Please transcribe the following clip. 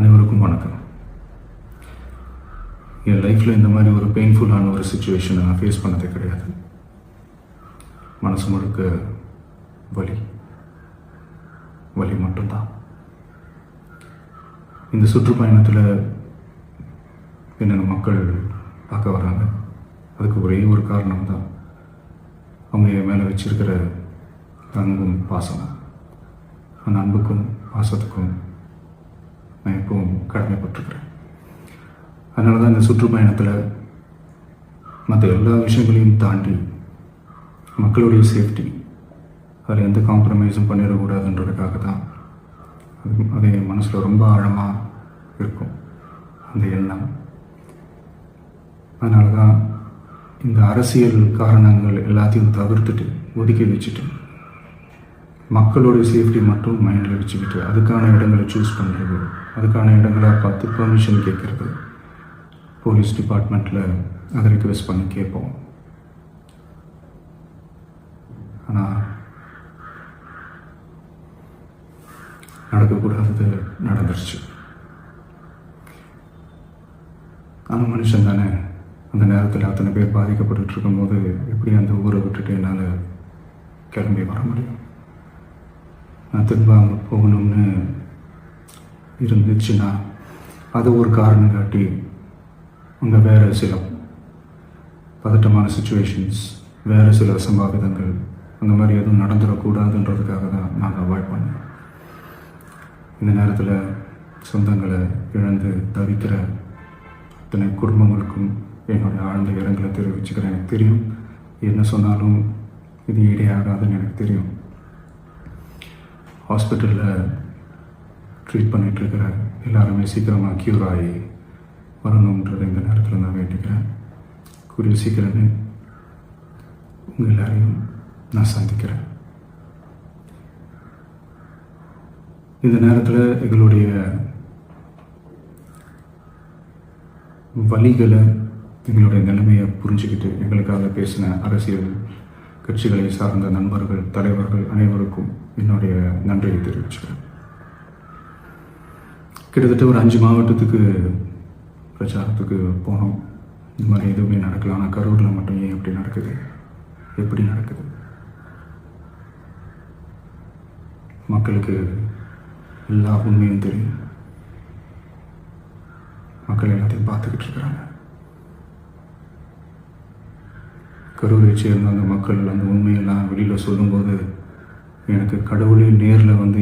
அனைவருக்கும் வணக்கம். என் லைஃப்பில் இந்த மாதிரி ஒரு பெயின்ஃபுல்லான ஒரு சுச்சுவேஷனை நான் ஃபேஸ் பண்ணதே கிடையாது. மனசு முழுக்க வலி மட்டும்தான். இந்த சுற்றுப்பயணத்தில் என்னென்ன மக்கள் பார்க்க வராங்க, அதுக்கு ஒரே ஒரு காரணம் தான், அவங்க என் மேலே வச்சிருக்கிற அன்பும் பாசம். அந்த அன்புக்கும் பாசத்துக்கும் நான் எப்பவும் கடமைப்பட்டிருக்கிறேன். அதனால தான் இந்த சுற்றுப்பயணத்தில் மற்ற எல்லா விஷயங்களையும் தாண்டி மக்களுடைய சேஃப்டி, அதில் எந்த காம்ப்ரமைஸும் பண்ணிடக்கூடாதுன்றதுக்காக தான் அது என் மனசில் ரொம்ப ஆழமாக இருக்கும் அந்த எண்ணம். அதனால தான் இந்த அரசியல் காரணங்கள் எல்லாத்தையும் தவிர்த்துட்டு ஒதுக்கி வச்சுட்டு மக்களுடைய சேஃப்டி மட்டும் மைண்டில் வச்சுக்கிட்டு அதுக்கான இடங்களை சூஸ் பண்ணுறது, அதுக்கான இடங்களை பார்த்து பெர்மிஷன் கேட்குறது, போலீஸ் டிபார்ட்மெண்ட்டில் அதை ரிக்வெஸ்ட் பண்ணி கேட்போம். ஆனால் நடக்கக்கூடாதது நடந்துருச்சு. ஆனால் மனுஷன் தானே, அந்த நேரத்தில் அத்தனை பேர் பாதிக்கப்பட்டு இருக்கும்போது எப்படி அந்த ஊரை விட்டுட்டு என்னால் கிளம்பி வர முடியும்? நான் திரும்ப அங்கே போகணும்னு இருந்துச்சுன்னா அது ஒரு காரணம் காட்டி அங்கே வேறு சில பதட்டமான சுச்சுவேஷன்ஸ், வேறு சில சம்பாவிதங்கள் அந்த மாதிரி எதுவும் நடந்துடக்கூடாதுன்றதுக்காக தான் நான் அவாய்ட் பண்ணேன். இந்த நேரத்தில் சொந்தங்களை இழந்து தவிக்கிற அத்தனை குடும்பங்களுக்கும் என்னுடைய ஆழ்ந்த இரங்கலை தெரிவிச்சுக்கிறேன். எனக்கு தெரியும், என்ன சொன்னாலும் இது ஈடேயாகாதுன்னு எனக்கு தெரியும். ஹாஸ்பிட்டலில் ட்ரீட் பண்ணிகிட்ருக்கிற எல்லாருமே சீக்கிரமாக க்யூர் ஆகி வரணுன்றது இந்த நேரத்தில் நான் வேண்டிக்கிறேன். கூடிய சீக்கிரமே உங்கள் எல்லாரையும் நான் சந்திக்கிறேன். இந்த நேரத்தில் எங்களுடைய வலிகளை, எங்களுடைய நிலைமையை புரிஞ்சுக்கிட்டு எங்களுக்காக பேசின அரசியல் கட்சிகளை சார்ந்த நண்பர்கள், தலைவர்கள் அனைவருக்கும் என்னுடைய நன்றியை தெரிவிச்சுக்கிறேன். கிட்டத்தட்ட ஒரு 5 மாவட்டத்துக்கு பிரச்சாரத்துக்கு போனோம். இந்த மாதிரி எதுவுமே நடக்கல. ஆனால் கரூரில் மட்டும் ஏன் எப்படி நடக்குது? மக்களுக்கு எல்லா உண்மையும் தெரியும். மக்கள் எல்லாத்தையும் பார்த்துக்கிட்டு இருக்கிறாங்க. கரூரை சேர்ந்த அந்த மக்கள் அந்த உண்மையெல்லாம் வெளியில் சொல்லும்போது எனக்கு கடவுளே நேரில் வந்து